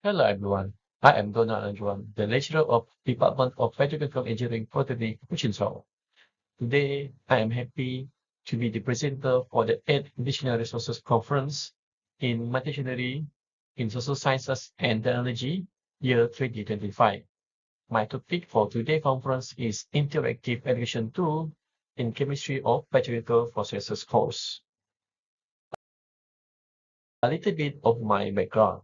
Hello everyone, I am Anak Juan, the lecturer of Department of Petrochemical Engineering, Politeknik, Kuching, Sarawak. Today, I am happy to be the presenter for the 8th National Resources Conference in Multidisciplinary in Social Sciences and Technology, year 2025. My topic for today's conference is Interactive Education Tool in Chemistry of Petrochemical Processes course. A little bit of my background.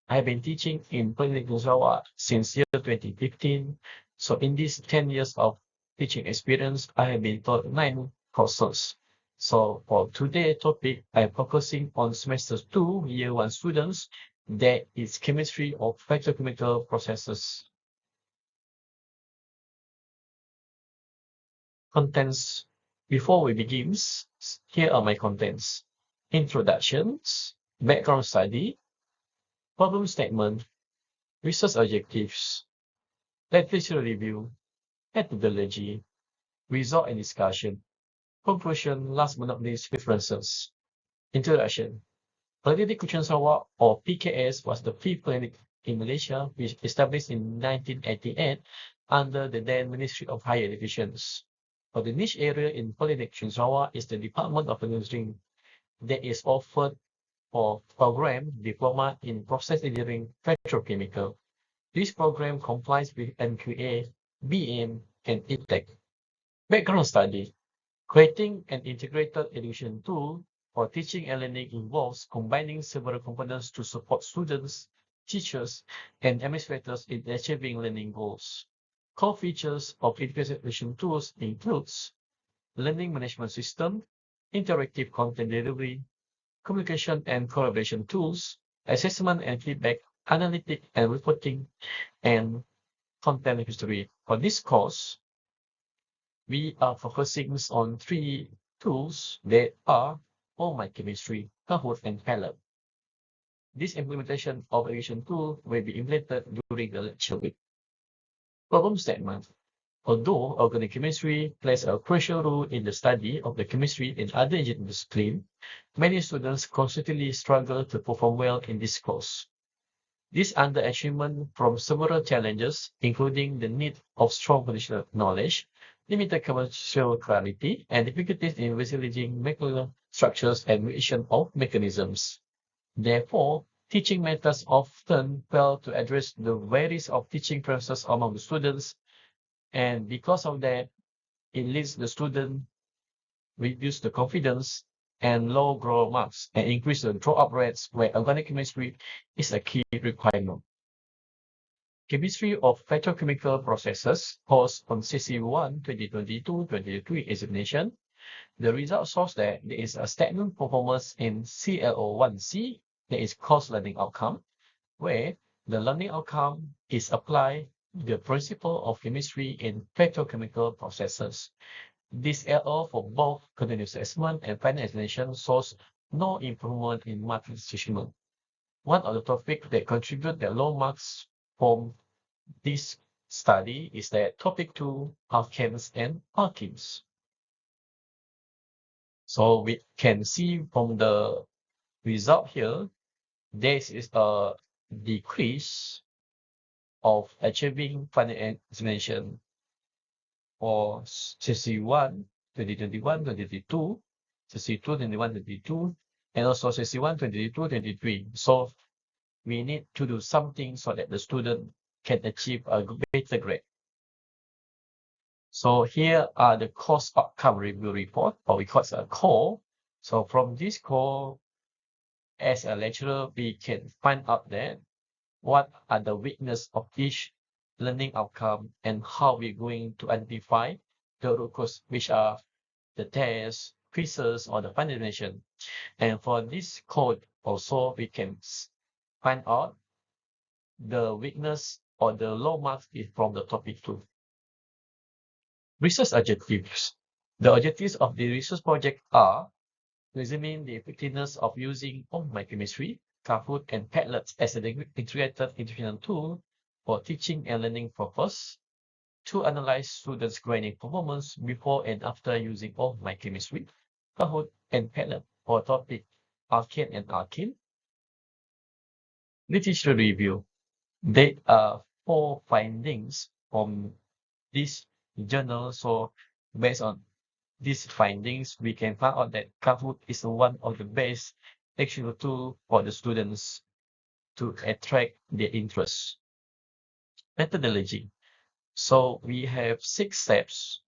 I have been teaching in Politeknik Sarawak since year 2015. So in these 10 years of teaching experience, I have been taught 9 courses. So for today's topic, I am focusing on semester 2, year 1 students. That is Chemistry of Petrochemical Processes. Contents. Before we begin, here are my contents. Introductions, background study, problem statement, research objectives, literature review, methodology, result and discussion, conclusion, last but not least, references. Introduction. Politeknik Kuching Sarawak, or PKS, was the fifth polytechnic in Malaysia, which established in 1988 under the then Ministry of Higher Education. For the niche area in Politeknik Kuching Sarawak is the Department of Engineering that is offered for program Diploma in Process Engineering Petrochemical. This program complies with NQA, BM, and ITEC. Background study. Creating an integrated education tool for teaching and learning involves combining several components to support students, teachers, and administrators in achieving learning goals. Core features of integrated education tools includes learning management system, interactive content delivery, communication and collaboration tools, assessment and feedback, analytic and reporting, and content history. For this course, we are focusing on 3 tools that are All My Chemistry, Kahoot, and Pellet. This implementation of education tool will be implemented during the lecture week. Problem statement. Although organic chemistry plays a crucial role in the study of the chemistry in other engineering disciplines, many students constantly struggle to perform well in this course. This underachievement from several challenges, including the need of strong foundational knowledge, limited commercial clarity, and difficulties in visualizing molecular structures and reaction of mechanisms. Therefore, teaching methods often fail to address the various of teaching preferences among the students, and because of that, it leads the student reduce the confidence and low growth marks and increase the dropout rates where organic chemistry is a key requirement. Chemistry of Petrochemical Processes course on CC1 2022-2023 examination. The result shows that there is a stagnant performance in CLO1C, that is course learning outcome, where the learning outcome is applied the principle of chemistry in petrochemical processes. This LO for both continuous assessment and final examination shows no improvement in mark distribution. One of the topics that contribute the low marks from this study is that topic 2, alkanes and alkenes. So we can see from the result here, there is a decrease of achieving final examination for CC1 2021, 2022, CC2 21, 22, and also CC1 22, 23. So we need to do something so that the student can achieve a better grade. So here are the course outcome review report, or we call it a core. So from this core, as a lecturer, we can find out that what are the weaknesses of each learning outcome and how we're going to identify the root cause, which are the tests, quizzes, or the final examination. And for this code also, we can find out the weakness or the low marks is from the topic 2. Research objectives. The objectives of the research project are to examine the effectiveness of using my chemistry, Kahoot, and Padlet as an integrated educational tool for teaching and learning purpose, to analyze students' grading performance before and after using my chemistry, Kahoot, and Padlet for topic alkane and alkene. Literature review. There are 4 findings from this journal. So based on these findings, we can find out that Kahoot is one of the best actual tool for the students to attract their interest. Methodology. So we have 6 steps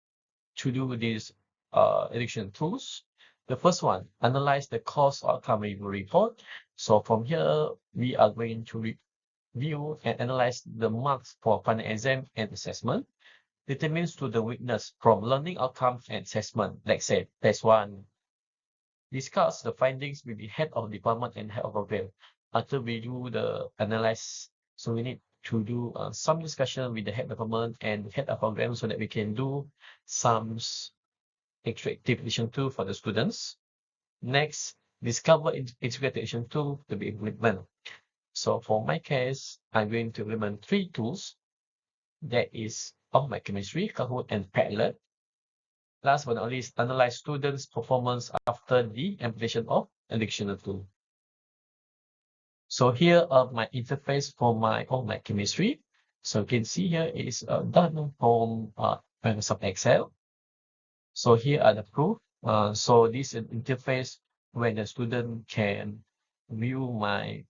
to do these education tools. The first one, analyze the course outcome review report. So from here, we are going to review and analyze the marks for final exam and assessment. Determine student weakness from learning outcomes and assessment. Let's say test 1. Discuss the findings with the head of department and head of program. After we do the analyze, so we need to do some discussion with the head department and head of program so that we can do some interactive edition tool for the students. Next, discover integrated edition tool to be implemented. So for my case, I'm going to implement 3 tools. That is my chemistry, Kahoot, and Padlet. Last but not least, analyze students' performance after the implementation of a dictionary tool. So here are my interface for my chemistry. So you can see here it is done from Microsoft Excel. So here are the proof. So this is an interface where the student can view my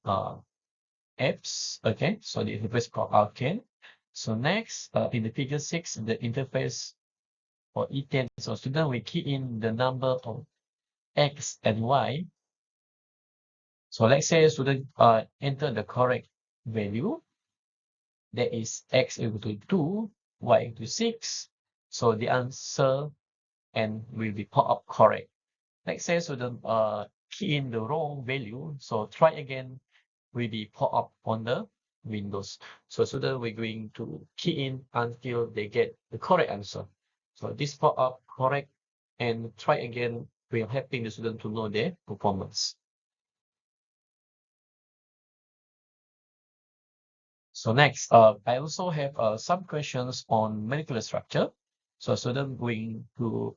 apps. Okay, so the interface called Arcane. So next, in the figure 6, the interface for E10. So student will key in the number of X and Y. So let's say student enter the correct value. That is X equal to 2, Y equal to 6. So the answer and will be pop up correct. Let's say student key in the wrong value. So try again will be pop up on the Windows. So student we're going to key in until they get the correct answer. So this pop up correct and try again will helping the student to know their performance. So next, I also have some questions on molecular structure. So student going to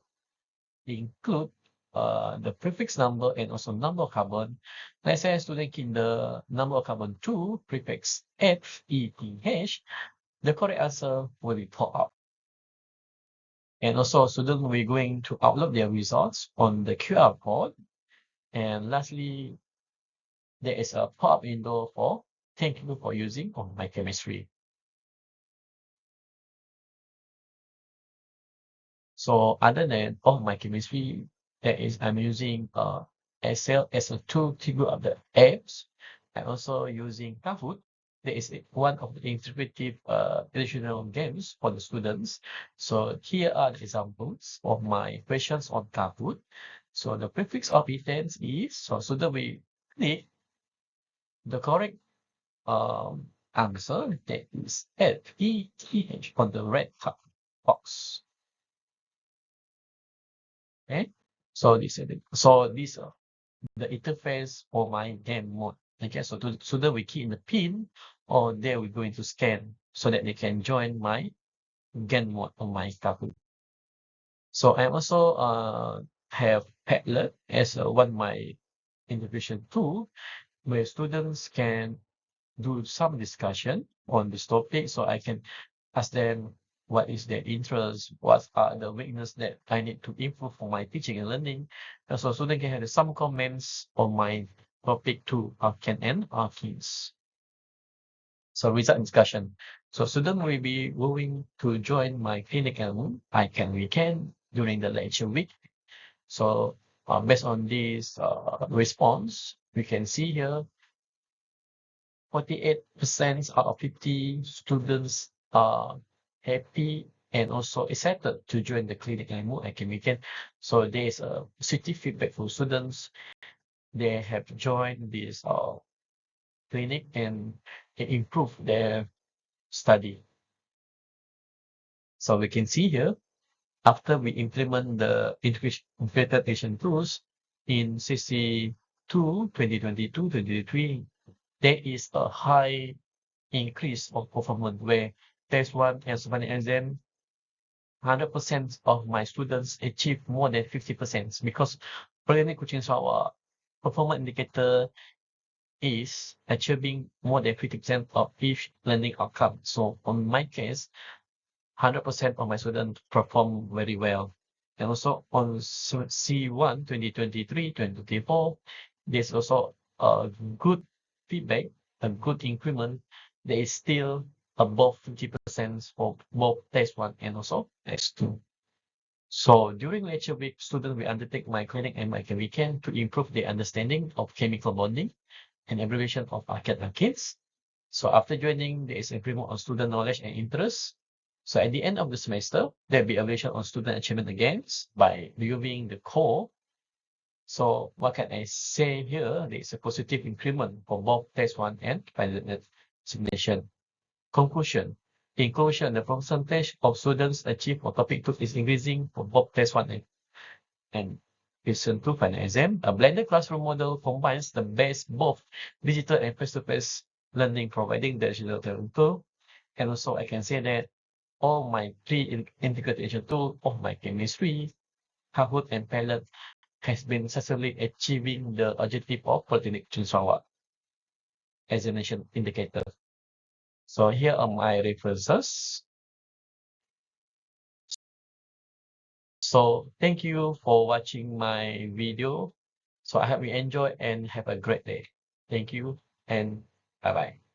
include the prefix number and also number of carbon. Let's say student in the number of carbon 2, prefix FETH, the correct answer will be pop up. And also student will going to upload their results on the QR code. And lastly, there is a pop-up window for thank you for using my chemistry. So other than my chemistry, I'm using Excel as a tool to build up the apps. I'm also using Kahoot. That is one of the interactive educational games for the students. So here are the examples of my questions on Kahoot. So the prefix of events is, so student will click the correct answer, that is FETH on the red box. Okay, so this is the interface for my game mode. Okay, so student we key in the pin, or there we're going to scan so that they can join my game mode on my Kahoot. So I also have Padlet as one my integration tool where students can do some discussion on this topic. So I can ask them what is their interest, what are the weaknesses that I need to improve for my teaching and learning. And so students can have some comments on my topic too, can end Arcans. So result discussion. So student will be going to join my clinical weekend during the lecture week. So based on this response, we can see here 48% out of 50 students are happy and also excited to join the clinic and more weekend. So there is a positive feedback for students. They have joined this clinic and improve their study. So we can see here, after we implement the integration tools in CC2 2022-2023, there is a high increase of performance where test 1 and final exam 100% of my students achieve more than 50% because Politeknik Kuching Sarawak performance indicator is achieving more than 50% of each learning outcome. So on my case, 100% of my students perform very well. And also on C1 2023-2024, there's also a good feedback, a good increment. There is still above 50% for both test 1 and also test 2. So during lecture week, students will undertake my clinic and my weekend to improve their understanding of chemical bonding and abbreviation of alkanes. So after joining, there is improvement on student knowledge and interest. So at the end of the semester, there'll be evaluation on student achievement again by reviewing the core. So what can I say here? There is a positive increment for both test 1 and final examination. Conclusion. In conclusion, the percentage of students achieved for topic 2 is increasing for both test 1 and listen to final exam. A blended classroom model combines the best both digital and face-to-face learning, providing the digital tool. And also I can say that all my pre-integration tool of my chemistry, Kahoot and Pilot has been successfully achieving the objective of Politeknik Sarawak examination indicator. So here are my references. So thank you for watching my video. So I hope you enjoy and have a great day. Thank you and bye-bye.